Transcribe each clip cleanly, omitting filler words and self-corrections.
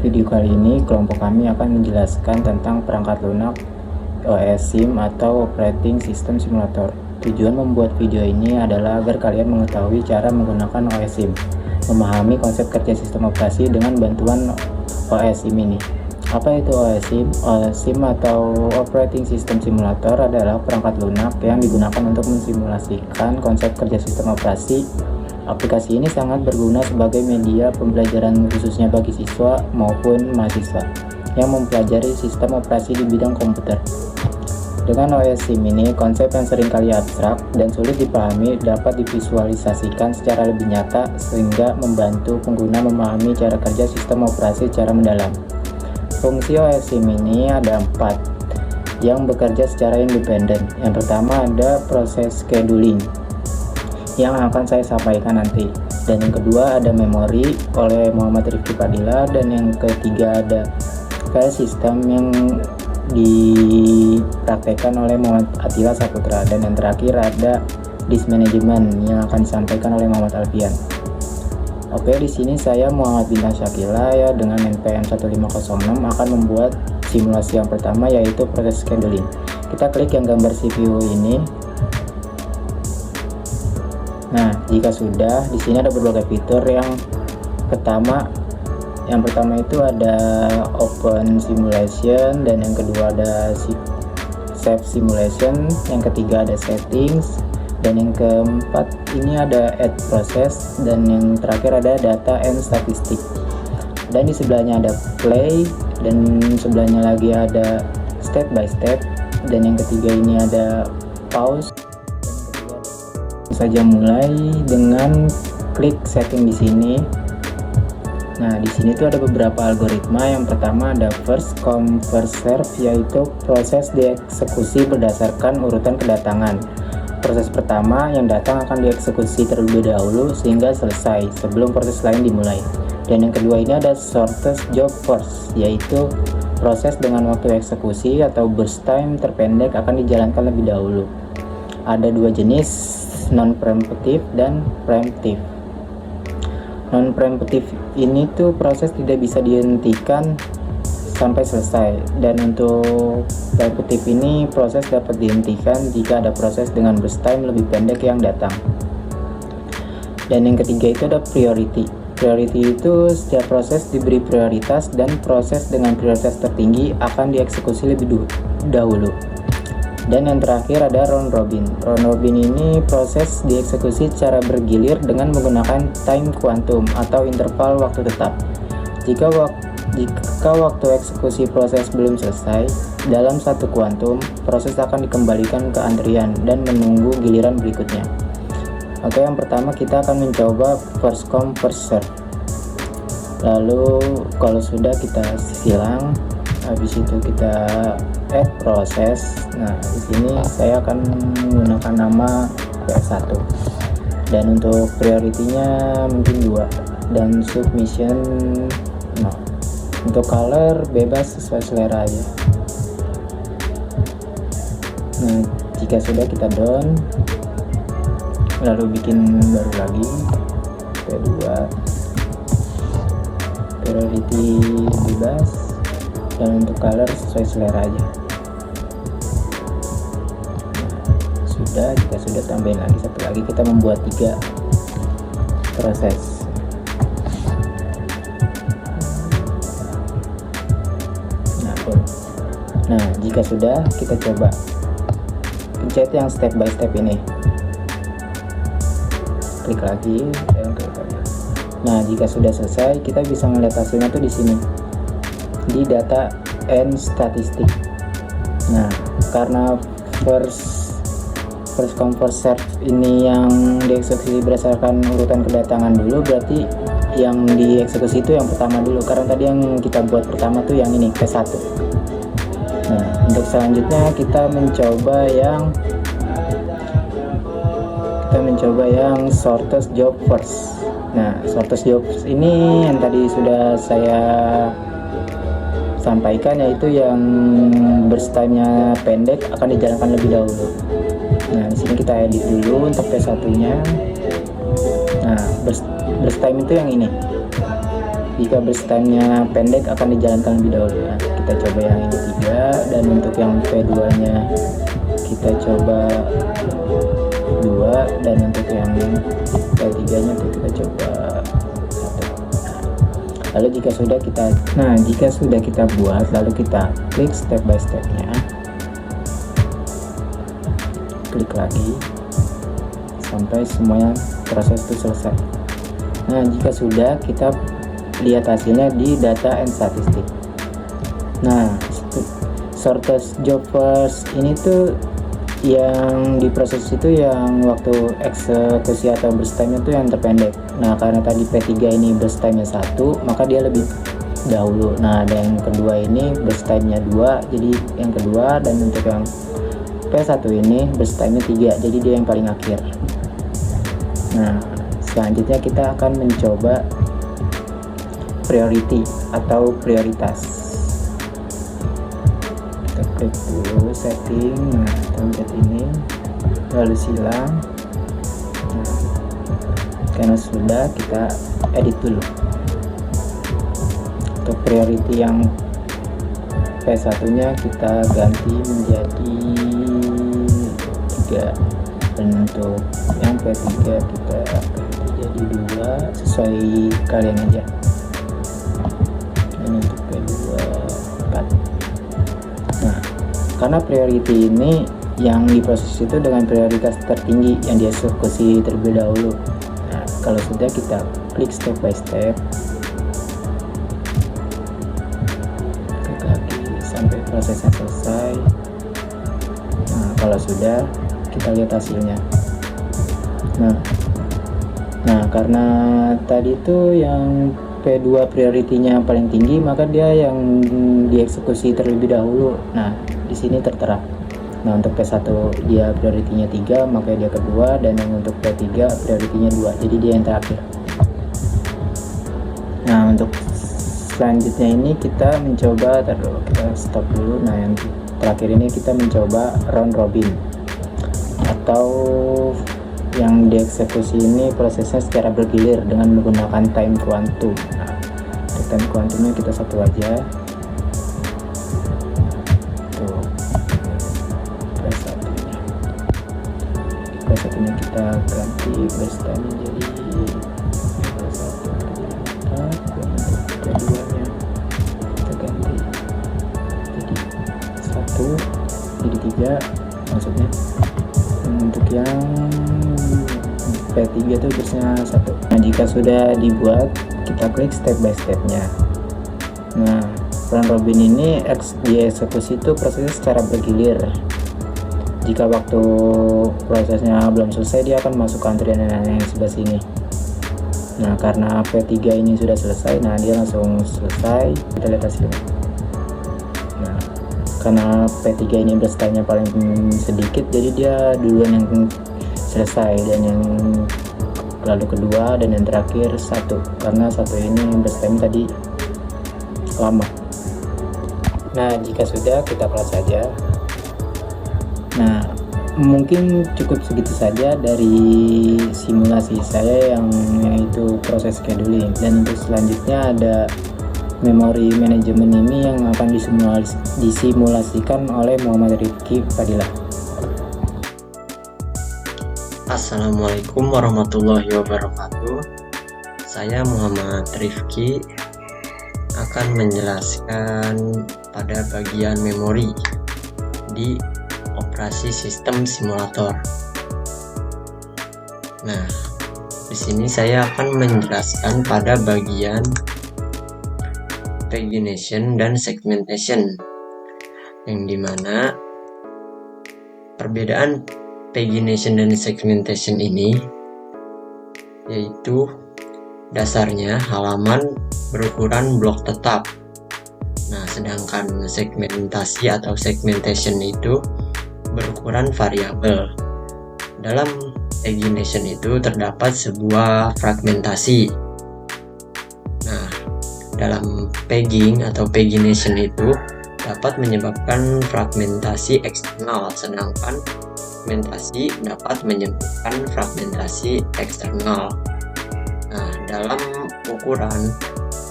video kali ini, kelompok kami akan menjelaskan tentang perangkat lunak OS SIM atau Operating System Simulator. Tujuan membuat video ini adalah agar kalian mengetahui cara menggunakan OS SIM, memahami konsep kerja sistem operasi dengan bantuan OS SIM ini. Apa itu OS SIM? OS SIM atau Operating System Simulator adalah perangkat lunak yang digunakan untuk mensimulasikan konsep kerja sistem operasi. Aplikasi ini sangat berguna sebagai media pembelajaran khususnya bagi siswa maupun mahasiswa yang mempelajari sistem operasi di bidang komputer. Dengan OS SIM ini, konsep yang seringkali abstrak dan sulit dipahami dapat divisualisasikan secara lebih nyata sehingga membantu pengguna memahami cara kerja sistem operasi secara mendalam. Fungsi OS SIM ini ada 4 yang bekerja secara independen. Yang pertama ada proses scheduling yang akan saya sampaikan nanti, dan yang kedua ada memori oleh Muhammad Rifki Padilla, dan yang ketiga ada file system yang dipraktekkan oleh Muhammad Attila Saputra, dan yang terakhir ada disk management yang akan disampaikan oleh Muhammad Alfian. Oke, di sini saya Muhammad Bintang Syakila ya dengan NPM 1506 akan membuat simulasi yang pertama, yaitu proses scheduling. Kita klik yang gambar CPU ini. Nah, jika sudah, di sini ada berbagai fitur. Yang pertama itu ada Open Simulation, dan yang kedua ada Save Simulation, yang ketiga ada Settings, dan yang keempat ini ada Add Process, dan yang terakhir ada Data and Statistic. Dan di sebelahnya ada Play, dan sebelahnya lagi ada Step by Step, dan yang ketiga ini ada Pause. Saja mulai dengan klik setting di sini. Nah, di sini tuh ada beberapa algoritma. Yang pertama ada first come first serve, yaitu proses dieksekusi berdasarkan urutan kedatangan. Proses pertama yang datang akan dieksekusi terlebih dahulu sehingga selesai sebelum proses lain dimulai. Dan yang kedua ini ada shortest job first, yaitu proses dengan waktu eksekusi atau burst time terpendek akan dijalankan lebih dahulu. Ada dua jenis, non-preemptive dan preemptive. Non-preemptive ini tuh proses tidak bisa dihentikan sampai selesai, dan untuk preemptive ini proses dapat dihentikan jika ada proses dengan burst time lebih pendek yang datang. Dan yang ketiga itu ada priority. Priority itu setiap proses diberi prioritas dan proses dengan prioritas tertinggi akan dieksekusi lebih dahulu. Dan yang terakhir ada round robin. Round robin ini proses dieksekusi secara bergilir dengan menggunakan time quantum atau interval waktu tetap. Jika waktu eksekusi proses belum selesai dalam satu kuantum, proses akan dikembalikan ke antrian dan menunggu giliran berikutnya. Oke, yang pertama kita akan mencoba first come first serve. Lalu kalau sudah kita silang, habis itu kita add proses. Nah, di sini saya akan menggunakan nama PS1, dan untuk priority-nya mungkin 2, dan submission no. Untuk color bebas sesuai selera aja. Nah, jika sudah kita down, lalu bikin baru lagi P2, priority bebas, dan untuk color sesuai selera aja. Nah, jika sudah tambahin lagi satu lagi, kita membuat 3 proses. Nah, jika sudah, kita coba pencet yang step by step ini. Klik lagi dan klik lagi. Nah, jika sudah selesai, kita bisa melihat hasilnya tuh di sini, di data and statistic. Nah, karena first come first serve ini yang dieksekusi berdasarkan urutan kedatangan dulu, berarti yang dieksekusi itu yang pertama dulu, karena tadi yang kita buat pertama tuh yang ini P1. Nah, untuk selanjutnya kita mencoba yang shortest job first. Nah, shortest job ini yang tadi sudah saya sampaikan, yaitu yang burst time-nya pendek akan dijalankan lebih dahulu. Nah, di sini kita edit dulu untuk P1-nya. Nah, burst time itu yang ini. Jika burst time-nya pendek akan dijalankan lebih dahulu. Nah, kita coba yang ini 3, dan untuk yang P2 nya kita coba 2, dan untuk yang P3 nya kita coba 1. Lalu jika sudah kita buat, lalu kita klik step by step-nya, klik lagi sampai semuanya proses itu selesai. Nah, jika sudah, kita lihat hasilnya di data and statistik. Nah, shortest job first ini tuh yang diproses itu yang waktu eksekusi atau burst time itu yang terpendek. Nah, karena tadi P3 ini burst time nya 1, maka dia lebih dahulu. Nah, dan yang kedua ini burst time nya 2, jadi yang kedua, dan untuk yang P1 ini burst time nya 3, jadi dia yang paling akhir. Nah, selanjutnya kita akan mencoba priority atau prioritas. Kita klik dulu setting, nah template ini, lalu silang. Nah, karena sudah, kita edit dulu. Untuk priority yang P1 nya kita ganti menjadi 3, dan untuk yang P3 kita jadi 2, sesuai kalian aja. Dan untuk P2 4. Nah, karena priority ini yang diproses itu dengan prioritas tertinggi yang dieksekusi terlebih dahulu. Nah, kalau sudah, kita klik step by step, klik lagi sampai prosesnya selesai. Nah, kalau sudah, kita lihat hasilnya. Nah, karena tadi tuh yang P2 priority-nya paling tinggi, maka dia yang dieksekusi terlebih dahulu. Nah, di sini tertera. Nah, untuk P1 dia priority-nya 3, maka dia kedua, dan yang untuk P3 priority-nya 2, jadi dia yang terakhir. Nah, untuk selanjutnya ini kita mencoba, kita stop dulu. Nah, yang terakhir ini kita mencoba round robin, atau yang dieksekusi ini prosesnya secara bergilir dengan menggunakan time quantum. Nah, untuk time quantumnya kita satu aja. Tuh, P1-nya kita ganti burst time jadi P1 dan P2-nya kita ganti jadi 1, jadi 3 maksudnya. Untuk yang P3 itu burstnya 1. Nah, jika sudah dibuat, kita klik step by step-nya. Nah, round robin ini dieksekusi itu prosesnya secara bergilir. Jika waktu prosesnya belum selesai, dia akan masuk ke antrian yang sebelah sini. Nah, karena P3 ini sudah selesai, nah dia langsung selesai. Kita lihat hasilnya. Nah, karena P3 ini burst time-nya paling sedikit, jadi dia duluan yang selesai, dan yang lalu kedua, dan yang terakhir 1, karena 1 ini burst time tadi lama. Nah, jika sudah, kita close saja. Nah, mungkin cukup segitu saja dari simulasi saya yang yaitu proses scheduling, dan untuk selanjutnya ada memori manajemen ini yang akan disimulasikan oleh Muhammad Rifki Fadilah. Assalamualaikum warahmatullahi wabarakatuh. Saya Muhammad Rifki akan menjelaskan pada bagian memori di operasi sistem simulator. Nah, di sini saya akan menjelaskan pada bagian pagination dan segmentation, yang dimana perbedaan pagination dan segmentation ini yaitu dasarnya halaman berukuran blok tetap. Nah, sedangkan segmentasi atau segmentation itu berukuran variabel. Dalam pagination itu terdapat sebuah fragmentasi. Nah, dalam pegging atau pagination itu dapat menyebabkan fragmentasi eksternal, sedangkan segmentasi dapat menyebabkan fragmentasi eksternal. Nah, dalam ukuran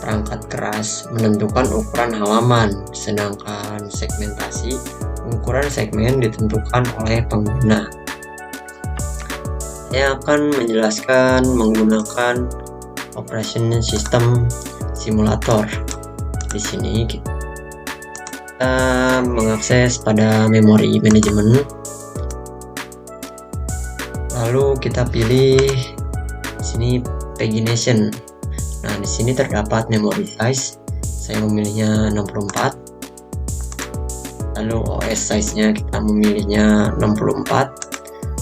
perangkat keras menentukan ukuran halaman, sedangkan segmentasi ukuran segmen ditentukan oleh pengguna. Saya akan menjelaskan menggunakan operation system simulator. Di sini kita mengakses pada memori manajemen, lalu kita pilih di sini pagination. Nah, di sini terdapat memory size. Saya memilihnya 64. Lalu OS size-nya kita memilihnya 64.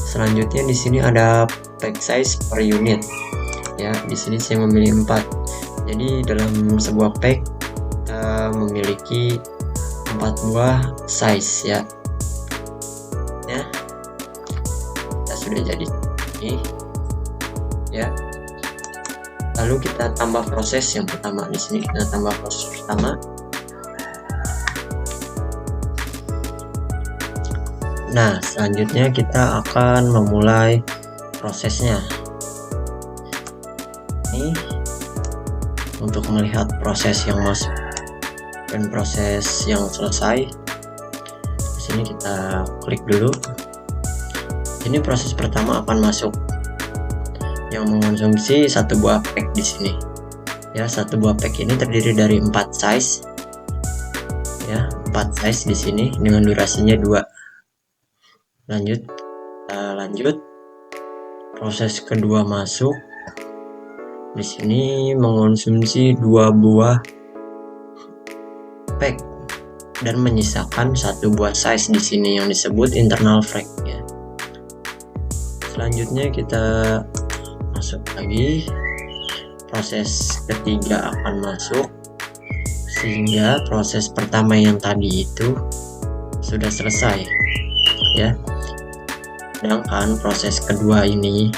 Selanjutnya di sini ada pack size per unit. Ya, di sini saya memilih 4. Jadi dalam sebuah pack kita memiliki 4 buah size ya. Ya. Kita sudah jadi ini. Ya. Lalu kita tambah proses yang pertama. Di sini kita tambah proses pertama. Nah, selanjutnya kita akan memulai prosesnya. Ini untuk melihat proses yang masuk dan proses yang selesai. Di sini kita klik dulu. Ini proses pertama akan masuk, yang mengonsumsi satu buah pack di sini. Ya, satu buah pack ini terdiri dari 4 size. Ya, 4 size di sini dengan durasinya 2. Lanjut proses kedua masuk. Di sini mengonsumsi 2 buah pack dan menyisakan satu buah size di sini yang disebut internal frag ya. Selanjutnya kita masuk lagi, proses ketiga akan masuk, sehingga proses pertama yang tadi itu sudah selesai ya. Sedangkan proses kedua ini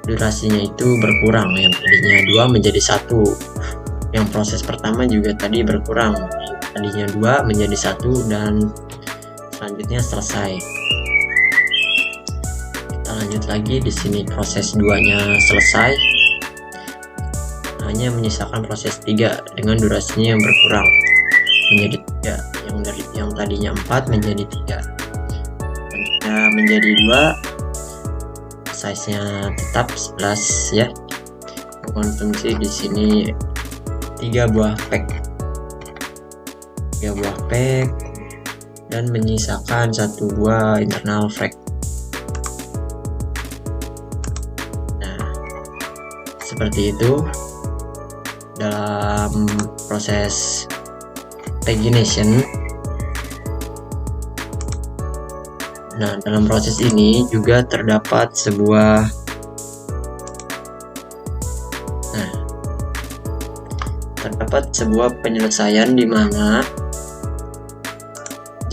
durasinya itu berkurang, yang tadinya 2 menjadi 1. Yang proses pertama juga tadi berkurang, tadinya 2 menjadi 1, dan selanjutnya selesai. Kita lanjut lagi, di sini proses 2-nya selesai, hanya menyisakan proses 3 dengan durasinya yang berkurang menjadi 3, yang tadinya 4 menjadi 3. Menjadi 2, size-nya tetap 11 ya. Mengkonsumsi di sini 3 buah pack. 3 buah pack dan menyisakan satu buah internal frag. Nah, seperti itu dalam proses pagination. Nah, dalam proses ini juga terdapat sebuah penyelesaian di mana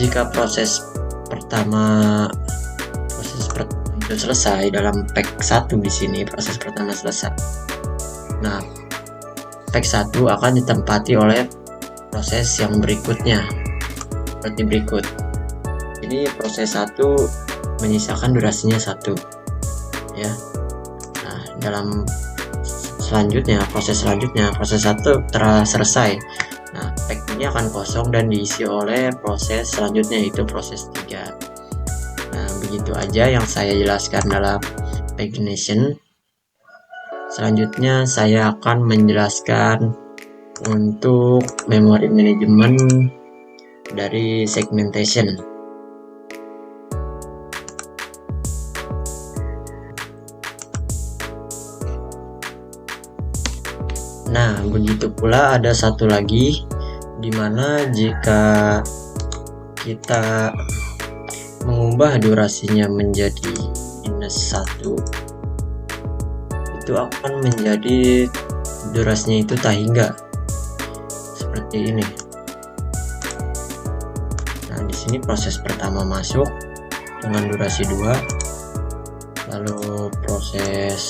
jika proses pertama itu selesai dalam pack 1 di sini, proses pertama selesai. Nah, pack 1 akan ditempati oleh proses yang berikutnya seperti berikut. Ini proses 1 menyisakan durasinya 1 ya. Nah, dalam proses selanjutnya proses 1 telah selesai. Nah, pack ini akan kosong dan diisi oleh proses selanjutnya, yaitu proses 3. Nah, begitu aja yang saya jelaskan dalam pagination. Selanjutnya saya akan menjelaskan untuk memory management dari segmentation. Nah, begitu pula ada satu lagi, dimana jika kita mengubah durasinya menjadi -1, itu akan menjadi durasinya itu tak hingga seperti ini. Nah, di sini proses pertama masuk dengan durasi 2, lalu proses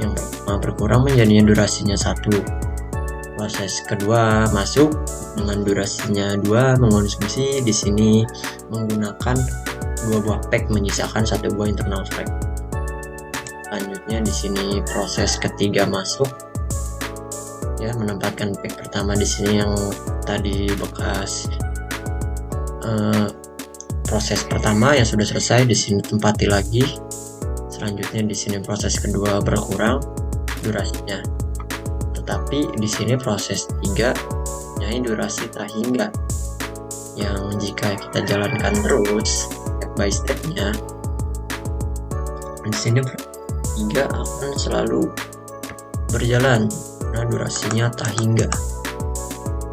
yang berkurang menjadinya durasinya 1. Proses kedua masuk dengan durasinya 2, mengonsumsi di sini menggunakan 2 buah pack menyisakan 1 buah internal frag. Selanjutnya di sini proses ketiga masuk ya, menempatkan pack pertama di sini yang tadi bekas proses pertama yang sudah selesai, di sini tempati lagi. Selanjutnya di sini proses kedua berkurang durasinya, tetapi di sini proses 3 nyai durasi tak hingga, yang jika kita jalankan terus step by stepnya, di sini 3 akan selalu berjalan. Nah, durasinya tak hingga.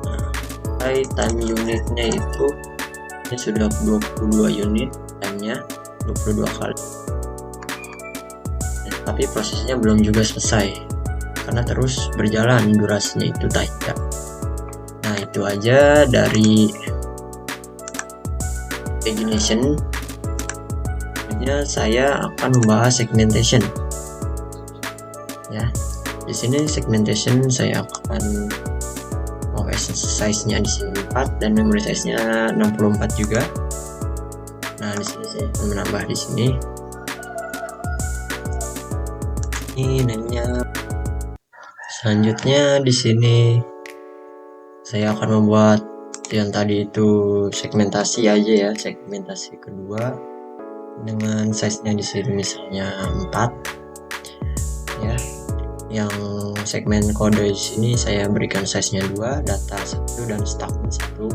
Nah, time unitnya itu ini sudah 22 unit, time-nya 22 kali. Tapi prosesnya belum juga selesai karena terus berjalan, durasinya itu tak hingga. Nah, itu aja dari pagination. Selanjutnya saya akan membahas segmentation. Ya, di sini segmentation saya akan size-nya di sini 4 dan memory size-nya 64 juga. Nah, di sini saya akan menambah di sini. Ini name-nya. Selanjutnya di sini saya akan membuat yang tadi itu segmentasi aja ya, segmentasi kedua dengan size-nya di sini misalnya 4 ya. Yang segmen kode di sini saya berikan size-nya 2, data 1 dan stack-nya 1.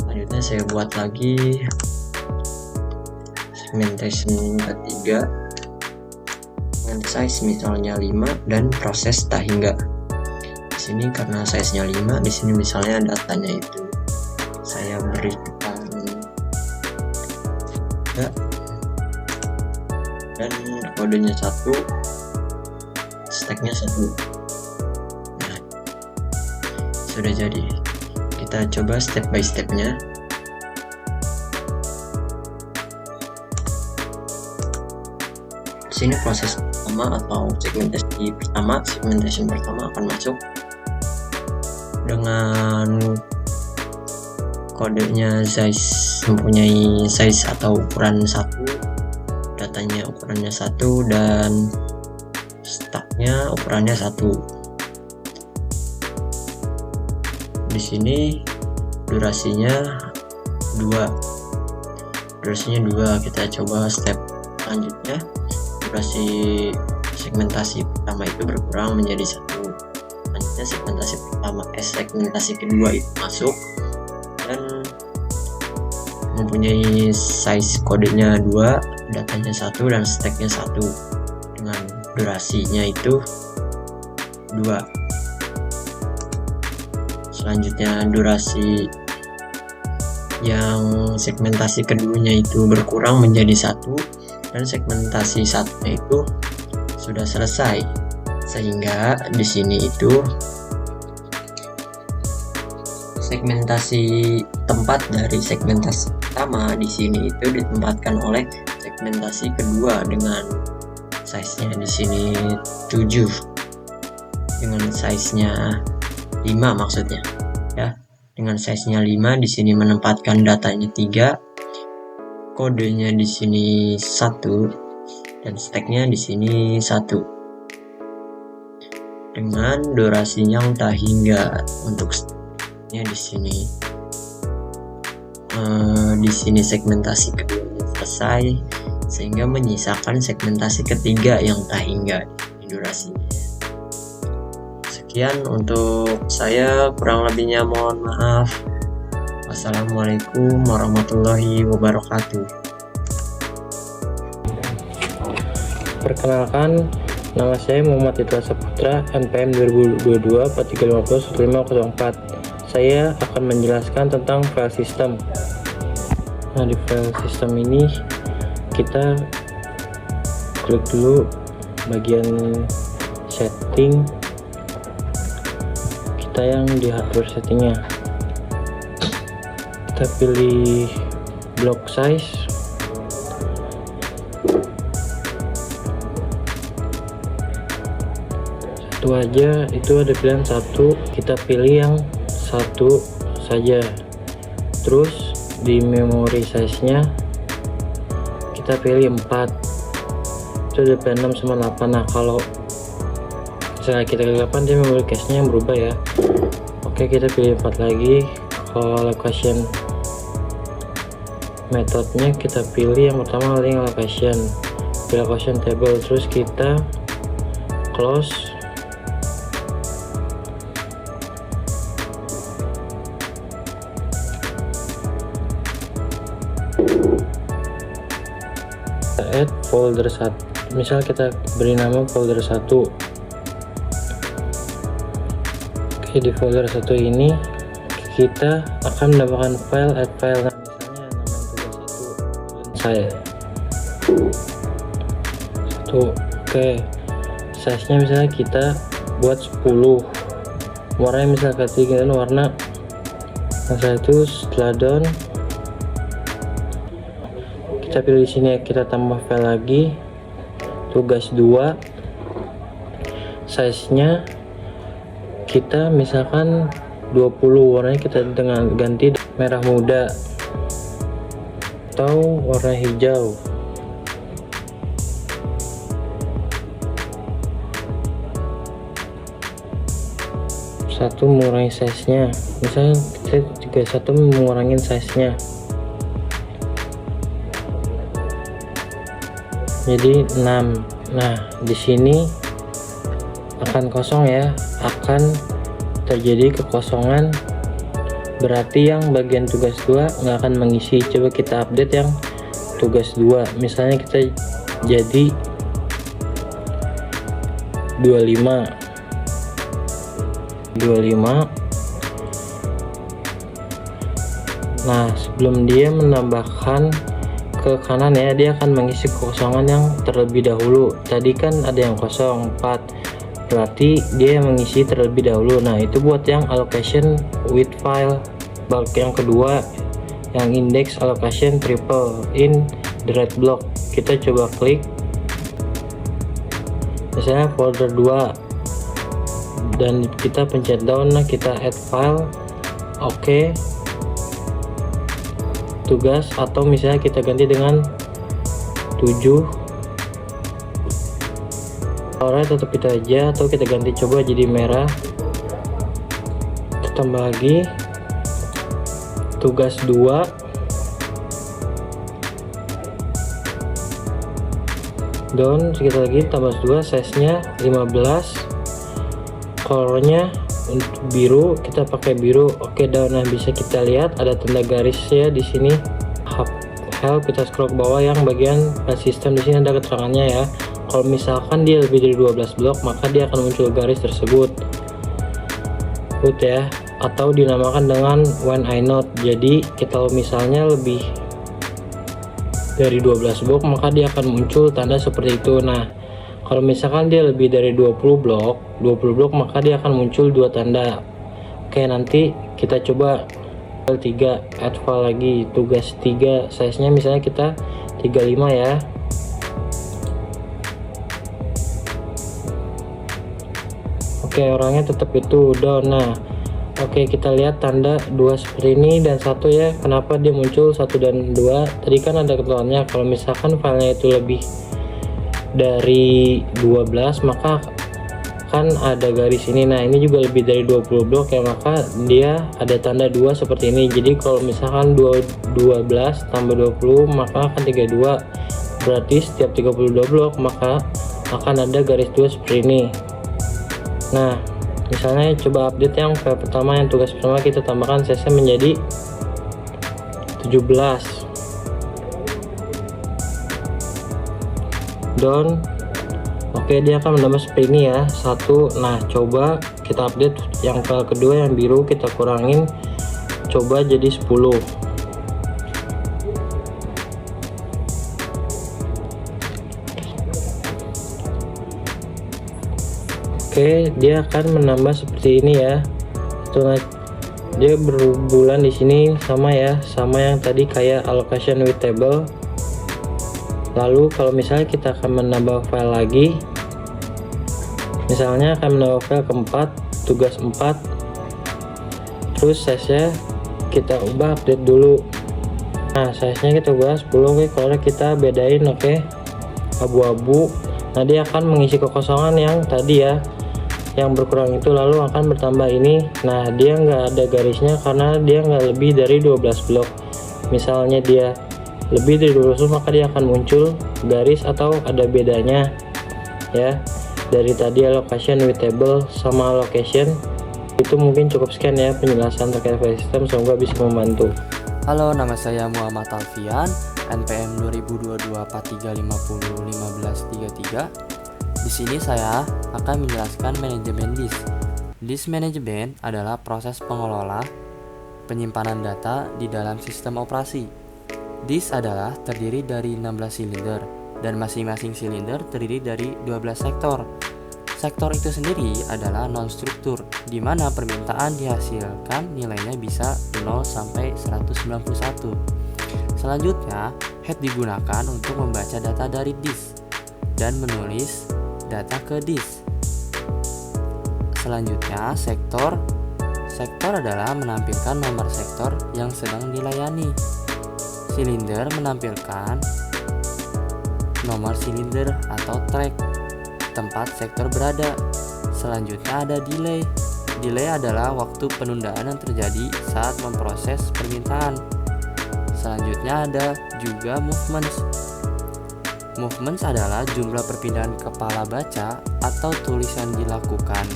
Selanjutnya saya buat lagi segmentation ketiga dengan size misalnya 5 dan proses tak hingga. Di sini karena size-nya 5, di sini misalnya datanya itu saya berikan 3 dan kodenya 1, stacknya 1. Nah, sudah jadi. Kita coba step by stepnya. Di sini proses pertama atau segmentation pertama akan masuk dengan kodenya size, mempunyai size atau ukuran 1, datanya ukurannya 1 dan stacknya ukurannya 1. Di sini durasinya 2. Kita coba step selanjutnya. Durasi segmentasi pertama itu berkurang menjadi 1. Selanjutnya segmentasi kedua itu masuk dan mempunyai size kodenya 2, datanya 1 dan stacknya 1 dengan durasinya itu 2. Selanjutnya durasi yang segmentasi keduanya itu berkurang menjadi 1 dan segmentasi 1-nya itu sudah selesai, sehingga di sini itu segmentasi tempat dari segmentasi pertama di sini itu ditempatkan oleh segmentasi kedua dengan size-nya di sini 7 dengan size-nya 5 maksudnya ya. Dengan size-nya 5 di sini menempatkan datanya 3, kodenya di sini 1 dan stack-nya di sini 1 dengan durasi yang tak hingga. Untuk stack-nya di sini segmentasi keduanya selesai, sehingga menyisakan segmentasi ketiga yang tak hingga durasinya. Sekian untuk saya, kurang lebihnya mohon maaf. Wassalamualaikum warahmatullahi wabarakatuh. Perkenalkan, nama saya Muhammad Ridwan Saputra, NPM 2022 4350 1504. Saya akan menjelaskan tentang file system. Nah, di file system ini kita klik dulu bagian setting, kita yang di hardware settingnya. Kita pilih block size, satu aja, itu ada pilihan 1, kita pilih yang 1 saja. Terus di memory size nya kita pilih 4, itu ada pilihan 6 sama 8. Nah, kalau Misalnya kita klik 8, dia memory cache-nya yang berubah ya. Oke, kita pilih 4 lagi. Kalau allocation metodenya kita pilih yang pertama link allocation, pilih allocation table, terus kita close. Kita add folder 1, misal kita beri nama folder 1. Oke, di folder 1 ini kita akan mendapatkan file add file, nah, misalnya nama tugas 1 saya 1. Oke, size nya misalnya kita buat 10, warnanya misalnya ketiga warna. Nah, setelah itu setelah done kita pilih di sini, kita tambah file lagi tugas 2, size nya kita misalkan 20, warnanya kita dengan ganti merah muda atau warna hijau. Satu mengurangi size nya, misalnya kita juga satu mengurangi size nya jadi 6. Nah, di sini akan kosong ya, akan terjadi kekosongan, berarti yang bagian tugas 2 nggak akan mengisi. Coba kita update yang tugas 2, misalnya kita jadi 25. Nah, sebelum dia menambahkan ke kanan ya, dia akan mengisi kekosongan yang terlebih dahulu. Tadi kan ada yang kosong 4, berarti dia mengisi terlebih dahulu. Nah, itu buat yang allocation with file. Bulk yang kedua yang index allocation triple in the red block, kita coba klik misalnya folder 2 dan kita pencet down. Nah, kita add file. Oke, tugas, atau misalnya kita ganti dengan 7, warnanya tetap itu aja, atau kita ganti coba jadi merah. Kita tambah lagi tugas 2, down sedikit lagi, tambah 2, size nya 15, colornya untuk biru, kita pakai biru. Oke, down. Nah, bisa kita lihat ada tanda garis ya di sini. Help, kita scroll ke bawah yang bagian sistem, di sini ada keterangannya ya. Kalau misalkan dia lebih dari 12 blok, maka dia akan muncul garis tersebut. Ya, atau dinamakan dengan when I not. Jadi kalau misalnya lebih dari 12 blok, maka dia akan muncul tanda seperti itu. Nah, kalau misalkan dia lebih dari 20 blok, maka dia akan muncul 2 tanda. Oke, nanti kita coba 3 add file lagi, tugas 3, size nya misalnya kita 35 ya. Oke, orangnya tetap itu down. Nah, oke, kita lihat tanda 2 seperti ini dan 1 ya. Kenapa dia muncul 1 dan 2? Tadi kan ada ketentuannya, kalau misalkan filenya itu lebih dari 12, maka kan ada garis ini. Nah, ini juga lebih dari 20 blok ya, maka dia ada tanda 2 seperti ini. Jadi kalau misalkan 12 tambah 20, maka akan 32. Berarti setiap 32 blok maka akan ada garis 2 seperti ini. Nah, misalnya coba update yang file pertama, yang tugas pertama, kita tambahkan size menjadi 17. Down. Oke, dia akan menambah seperti ini ya, 1. Nah, coba kita update yang file kedua yang biru, kita kurangin, coba jadi 10. Oke, dia akan menambah seperti ini ya. Dia berbulan di sini sama ya, sama yang tadi kayak allocation with table. Lalu kalau misalnya kita akan menambah file lagi, misalnya akan menambah file keempat, tugas 4, terus size nya kita ubah, update dulu. Nah, size nya kita ubah 10. Oke, kalau kita bedain, oke, abu-abu. Nah, dia akan mengisi kekosongan yang tadi ya. yang berkurang itu lalu akan bertambah ini. Nah, dia nggak ada garisnya karena dia nggak lebih dari 12 blok. Misalnya dia lebih dari 12 blok, maka dia akan muncul garis atau ada bedanya ya. Dari tadi allocation with table sama allocation itu mungkin cukup sekian ya penjelasan terkait file system, semoga bisa membantu. Halo, nama saya Muhammad Alfian, NPM 2022-4350-1533. Di sini saya akan menjelaskan manajemen disk. Disk management adalah proses pengelola penyimpanan data di dalam sistem operasi. Disk adalah terdiri dari 16 silinder dan masing-masing silinder terdiri dari 12 sektor. Sektor itu sendiri adalah non-struktur, di mana permintaan dihasilkan nilainya bisa 0 sampai 191. Selanjutnya, head digunakan untuk membaca data dari disk dan menulis data ke disk. Selanjutnya, sektor. Sektor adalah menampilkan nomor sektor yang sedang dilayani. Silinder menampilkan nomor silinder atau track tempat sektor berada. Selanjutnya ada delay. Delay adalah waktu penundaan yang terjadi saat memproses permintaan. Selanjutnya ada juga movements. Movements adalah jumlah perpindahan kepala baca atau tulis yang dilakukan.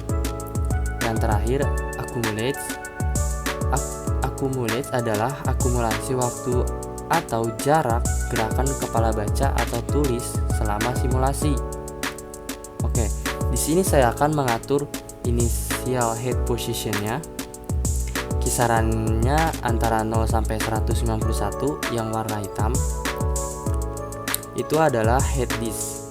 Yang terakhir, accumulates. Accumulates adalah akumulasi waktu atau jarak gerakan kepala baca atau tulis selama simulasi. Oke, di sini saya akan mengatur initial head positionnya. Kisarannya antara 0 sampai 191 yang warna hitam. Itu adalah head disk.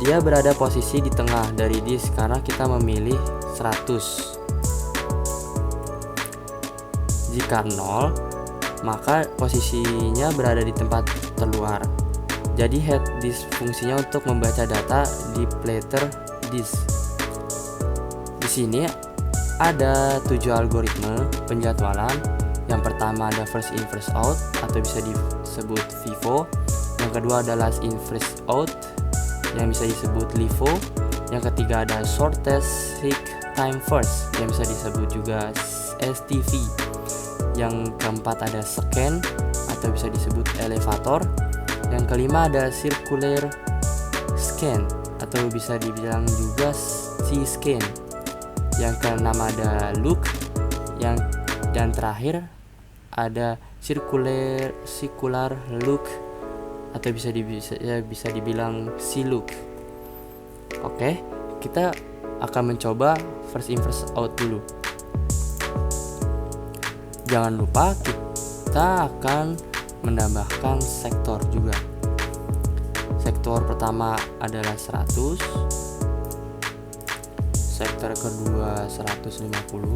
Dia berada posisi di tengah dari disk karena kita memilih 100. Jika 0, maka posisinya berada di tempat terluar. Jadi head disk fungsinya untuk membaca data di platter disk. Di sini ada 7 algoritma penjadwalan. Yang pertama ada first in first out atau bisa disebut FIFO. Yang kedua ada last in first out yang bisa disebut LIFO. Yang ketiga ada shortest seek time first yang bisa disebut juga STV. Yang keempat ada scan atau bisa disebut elevator. Yang kelima ada circular scan atau bisa dibilang juga C-scan. Yang keenam ada look. Dan terakhir ada circular look atau bisa dibilang C-look. Oke, kita akan mencoba first in first out dulu. Jangan lupa kita akan menambahkan sektor juga. Sektor pertama adalah 100, sektor kedua 150,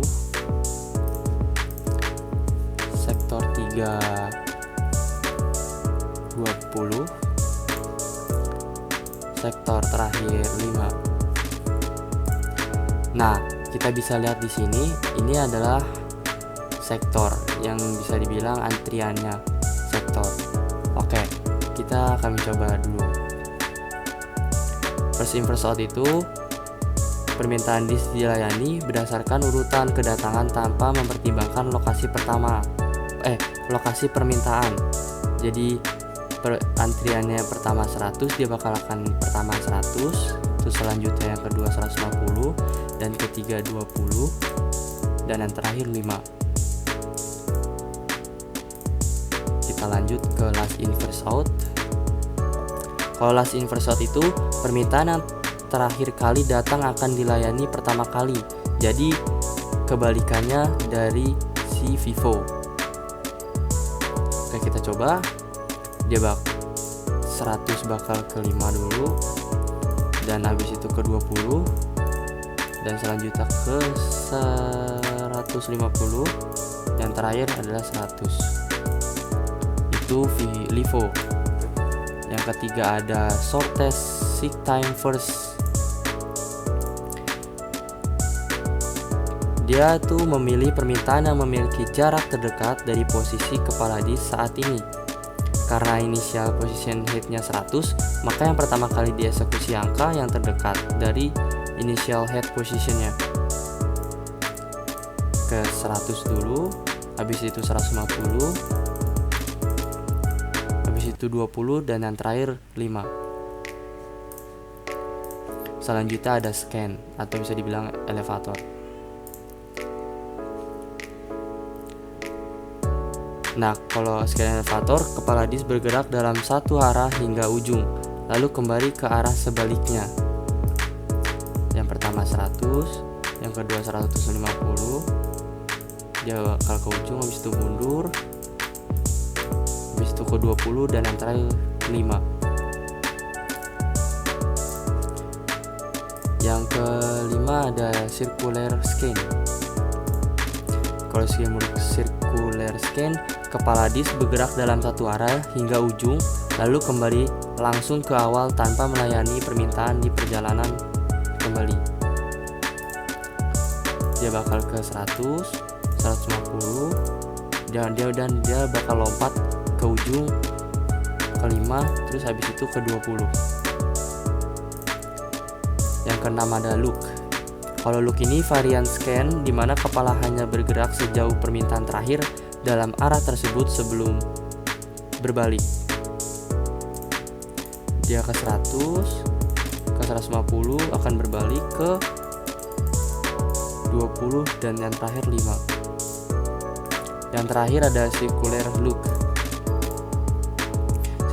sektor 3 20, sektor terakhir 5. Nah, kita bisa lihat di sini, ini adalah sektor yang bisa dibilang antriannya sektor. Oke, kita akan mencoba dulu. First in first out itu permintaan disk dilayani berdasarkan urutan kedatangan tanpa mempertimbangkan lokasi permintaan. Jadi antriannya pertama 100, dia bakal akan pertama 100, terus selanjutnya yang kedua 150, dan ketiga 20, dan yang terakhir 5. Kita lanjut ke last in first out. Kalau last in first out itu permintaan yang terakhir kali datang akan dilayani pertama kali. Jadi kebalikannya dari si FIFO. Oke, kita coba. Dia 100 bakal ke 5 dulu, dan habis itu ke 20, dan selanjutnya ke 150, dan terakhir adalah 100. Itu LIFO. Yang ketiga ada shortest seek time first. Dia tuh memilih permintaan yang memiliki jarak terdekat dari posisi kepala disk saat ini. Karena initial position headnya 100, maka yang pertama kali dieksekusi angka yang terdekat dari initial head positionnya ke 100 dulu, habis itu 150, habis itu 20, dan yang terakhir 5. Selanjutnya ada scan atau bisa dibilang elevator. Nah, kalau scan elevator, kepala disk bergerak dalam satu arah hingga ujung, lalu kembali ke arah sebaliknya. Yang pertama 100, yang kedua 150, dia bakal ke ujung, habis itu mundur, habis itu ke 20, dan yang terakhir 5. Yang kelima ada circular scan. Kalau circular scan, kepala disk bergerak dalam satu arah hingga ujung, lalu kembali langsung ke awal tanpa melayani permintaan di perjalanan kembali. Dia bakal ke 100, 150, dan dia bakal lompat ke ujung ke 5, terus habis itu ke 20. Yang keenam ada loop. Kalau loop ini varian scan di mana kepala hanya bergerak sejauh permintaan terakhir dalam arah tersebut sebelum berbalik. Dia ke 100, ke 150 akan berbalik ke 20, dan yang terakhir 5. Yang terakhir ada circular loop.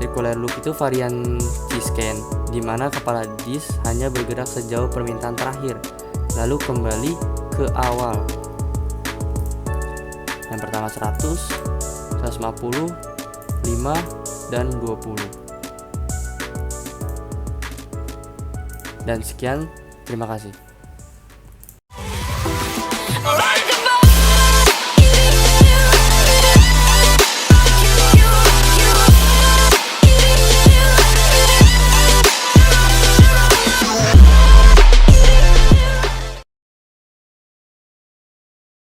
Circular loop itu varian T-scan di mana kepala disk hanya bergerak sejauh permintaan terakhir, lalu kembali ke awal. Yang pertama 100, 150, 5, dan 20. Dan sekian, terima kasih. Alright.